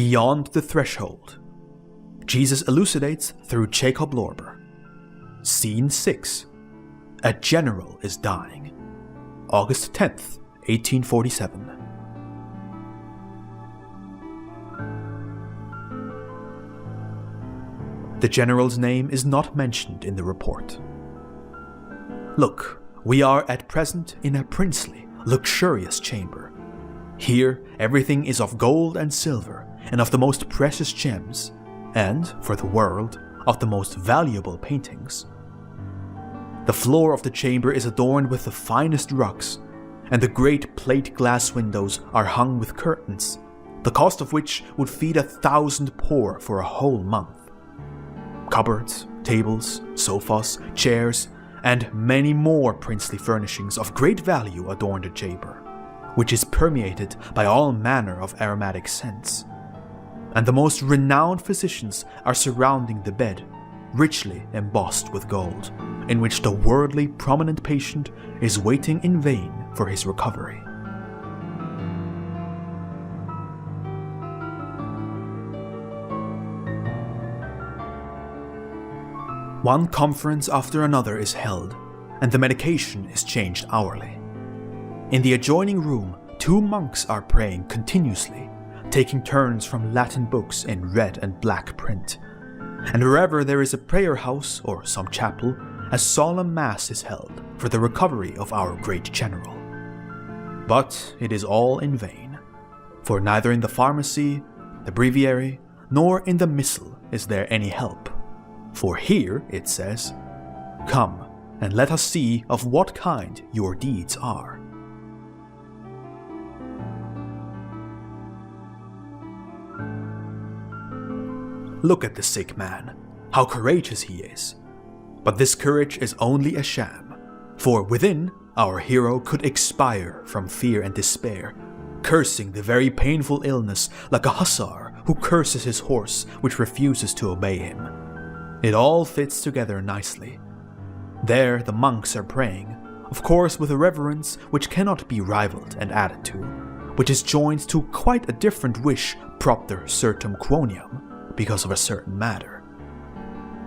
Beyond the Threshold. Jesus elucidates through Jakob Lorber. Scene 6. A general is dying. August 10th, 1847. The general's name is not mentioned in the report. Look, we are at present in a princely, luxurious chamber. Here everything is of gold and silver, and of the most precious gems, and, for the world, of the most valuable paintings. The floor of the chamber is adorned with the finest rugs, and the great plate glass windows are hung with curtains, the cost of which would feed 1,000 poor for a whole month. Cupboards, tables, sofas, chairs, and many more princely furnishings of great value adorn the chamber, which is permeated by all manner of aromatic scents. And the most renowned physicians are surrounding the bed, richly embossed with gold, in which the worldly prominent patient is waiting in vain for his recovery. One conference after another is held, and the medication is changed hourly. In the adjoining room, 2 monks are praying continuously, taking turns from Latin books in red and black print. And wherever there is a prayer house or some chapel, a solemn mass is held for the recovery of our great general. But it is all in vain, for neither in the pharmacy, the breviary, nor in the missal is there any help. For here it says, "Come, and let us see of what kind your deeds are." Look at the sick man, how courageous he is. But this courage is only a sham, for within, our hero could expire from fear and despair, cursing the very painful illness like a hussar who curses his horse which refuses to obey him. It all fits together nicely. There the monks are praying, of course with a reverence which cannot be rivaled and added to, which is joined to quite a different wish propter certum quoniam, because of a certain matter.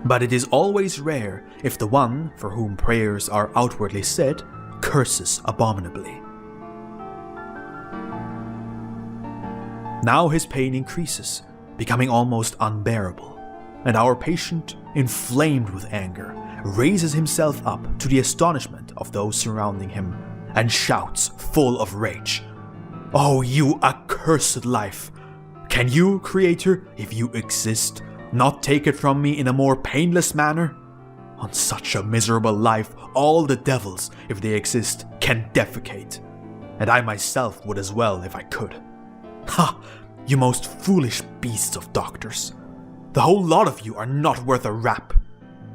But it is always rare if the one for whom prayers are outwardly said curses abominably. Now his pain increases, becoming almost unbearable, and our patient, inflamed with anger, raises himself up to the astonishment of those surrounding him, and shouts full of rage, "Oh, you accursed life! Can you, Creator, if you exist, not take it from me in a more painless manner? On such a miserable life, all the devils, if they exist, can defecate, and I myself would as well if I could. Ha! You most foolish beasts of doctors! The whole lot of you are not worth a rap.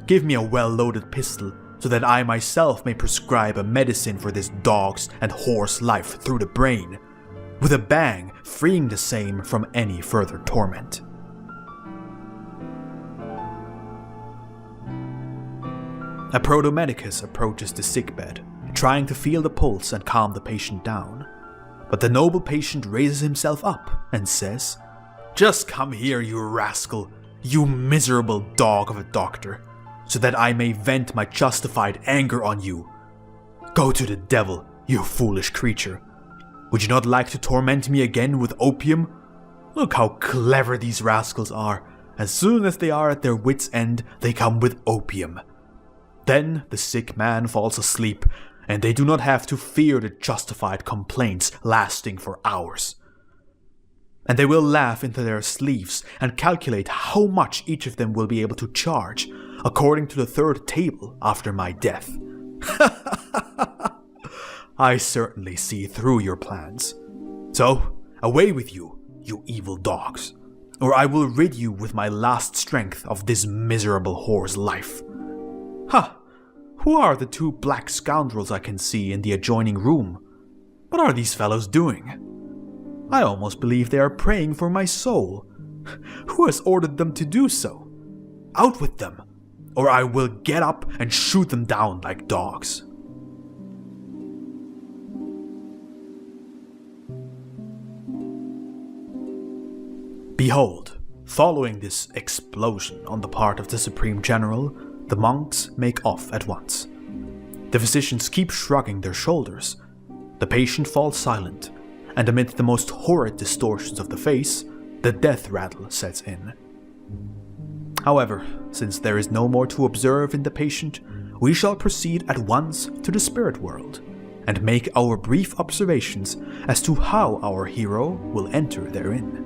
Give me a well-loaded pistol, so that I myself may prescribe a medicine for this dog's and horse life through the brain, with a bang freeing the same from any further torment." A protomedicus approaches the sickbed, trying to feel the pulse and calm the patient down. But the noble patient raises himself up and says, "Just come here, you rascal, you miserable dog of a doctor, so that I may vent my justified anger on you. Go to the devil, you foolish creature. Would you not like to torment me again with opium? Look how clever these rascals are. As soon as they are at their wits' end, they come with opium. Then the sick man falls asleep, and they do not have to fear the justified complaints lasting for hours. And they will laugh into their sleeves and calculate how much each of them will be able to charge, according to the 3rd table after my death. I certainly see through your plans. So, away with you, you evil dogs, or I will rid you with my last strength of this miserable whore's life. Ha! Who are the 2 black scoundrels I can see in the adjoining room? What are these fellows doing? I almost believe they are praying for my soul. Who has ordered them to do so? Out with them, or I will get up and shoot them down like dogs." Behold, following this explosion on the part of the Supreme General, the monks make off at once. The physicians keep shrugging their shoulders. The patient falls silent, and amid the most horrid distortions of the face, the death rattle sets in. However, since there is no more to observe in the patient, we shall proceed at once to the spirit world, and make our brief observations as to how our hero will enter therein.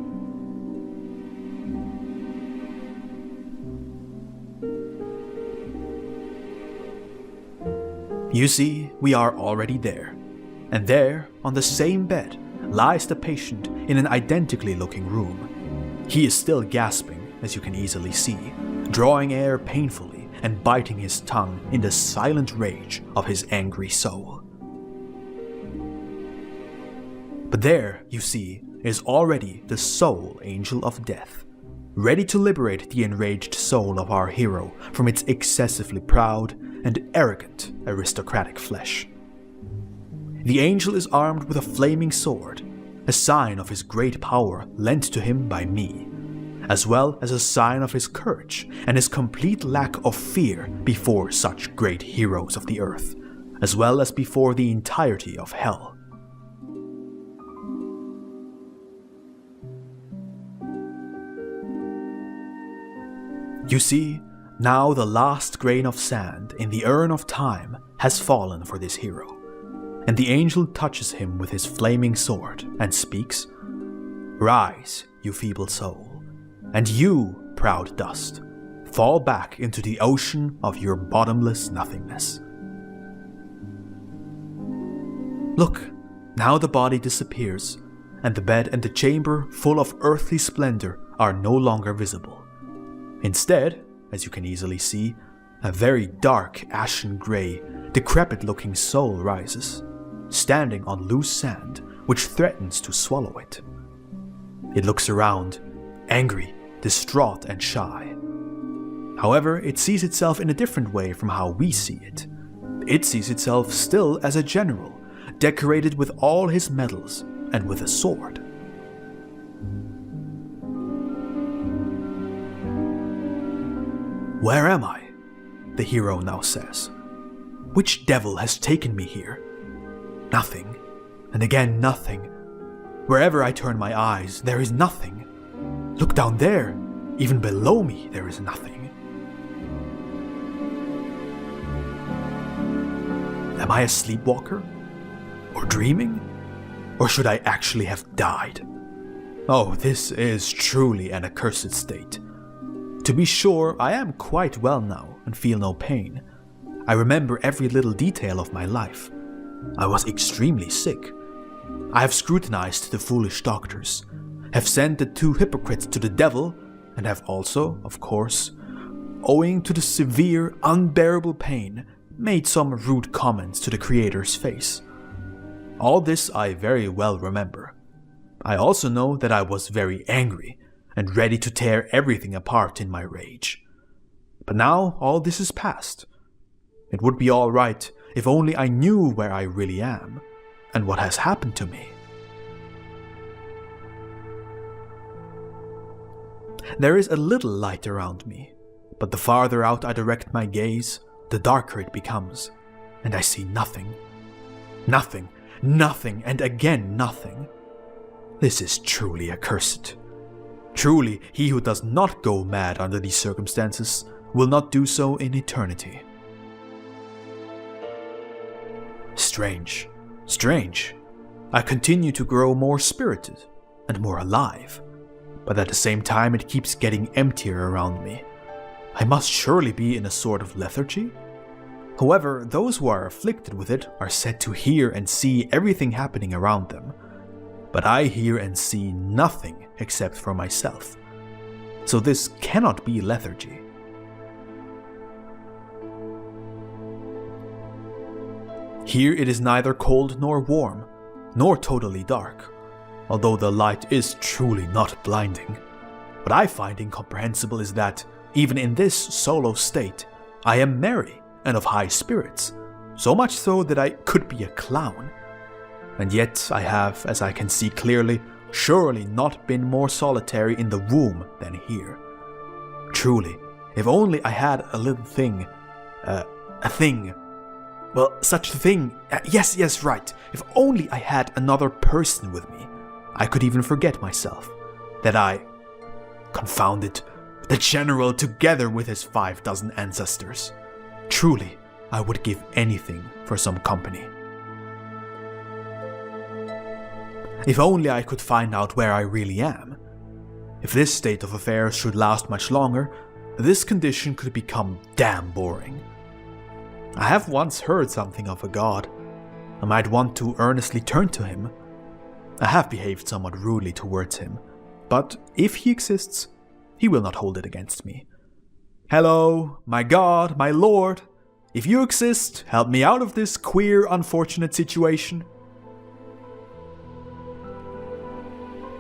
You see, we are already there, and there, on the same bed, lies the patient in an identically looking room. He is still gasping, as you can easily see, drawing air painfully and biting his tongue in the silent rage of his angry soul. But there, you see, is already the soul angel of death, ready to liberate the enraged soul of our hero from its excessively proud and arrogant aristocratic flesh. The angel is armed with a flaming sword, a sign of his great power lent to him by me, as well as a sign of his courage and his complete lack of fear before such great heroes of the earth, as well as before the entirety of hell. You see, now the last grain of sand in the urn of time has fallen for this hero, and the angel touches him with his flaming sword and speaks, "Rise, you feeble soul, and you, proud dust, fall back into the ocean of your bottomless nothingness." Look, now the body disappears, and the bed and the chamber full of earthly splendor are no longer visible. Instead, as you can easily see, a very dark, ashen grey, decrepit-looking soul rises, standing on loose sand which threatens to swallow it. It looks around, angry, distraught, and shy. However, it sees itself in a different way from how we see it. It sees itself still as a general, decorated with all his medals and with a sword. "Where am I?" the hero now says. "Which devil has taken me here? Nothing, and again nothing. Wherever I turn my eyes, there is nothing. Look down there, even below me there is nothing. Am I a sleepwalker? Or dreaming? Or should I actually have died? Oh, this is truly an accursed state. To be sure, I am quite well now and feel no pain. I remember every little detail of my life. I was extremely sick. I have scrutinized the foolish doctors, have sent the two hypocrites to the devil, and have also, of course, owing to the severe, unbearable pain, made some rude comments to the Creator's face. All this I very well remember. I also know that I was very angry and ready to tear everything apart in my rage. But now all this is past. It would be all right if only I knew where I really am and what has happened to me. There is a little light around me, but the farther out I direct my gaze, the darker it becomes, and I see nothing. Nothing, nothing, and again nothing. This is truly accursed. Truly, he who does not go mad under these circumstances will not do so in eternity. Strange, strange. I continue to grow more spirited and more alive, but at the same time it keeps getting emptier around me. I must surely be in a sort of lethargy? However, those who are afflicted with it are said to hear and see everything happening around them. But I hear and see nothing except for myself. So this cannot be lethargy. Here it is neither cold nor warm, nor totally dark, although the light is truly not blinding. What I find incomprehensible is that, even in this solo state, I am merry and of high spirits, so much so that I could be a clown. And yet I have, as I can see clearly, surely not been more solitary in the womb than here. Truly, if only I had a little thing, a thing. Well, such a thing, yes, right. If only I had another person with me, I could even forget myself. Confound it, the general together with his 5 dozen ancestors. Truly, I would give anything for some company. If only I could find out where I really am. If this state of affairs should last much longer, this condition could become damn boring. I have once heard something of a god. I might want to earnestly turn to him. I have behaved somewhat rudely towards him, but if he exists, he will not hold it against me. Hello, my god, my lord. If you exist, help me out of this queer, unfortunate situation.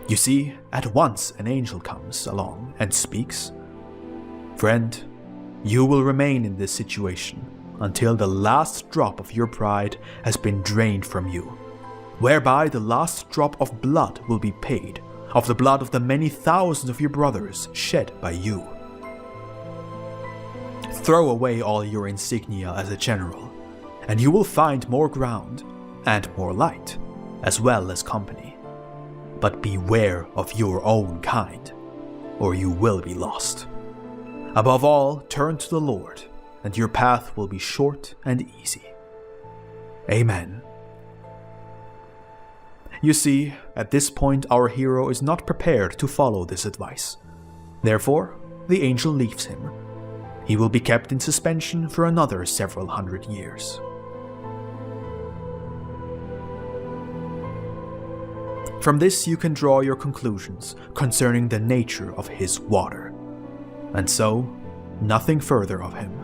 You see, at once an angel comes along and speaks. Friend, you will remain in this situation until the last drop of your pride has been drained from you, whereby the last drop of blood will be paid, of the blood of the many thousands of your brothers shed by you. Throw away all your insignia as a general, and you will find more ground and more light, as well as company. But beware of your own kind, or you will be lost. Above all, turn to the Lord, and your path will be short and easy. Amen. You see, at this point our hero is not prepared to follow this advice. Therefore, the angel leaves him. He will be kept in suspension for another several hundred years. From this you can draw your conclusions concerning the nature of his water. And so, nothing further of him.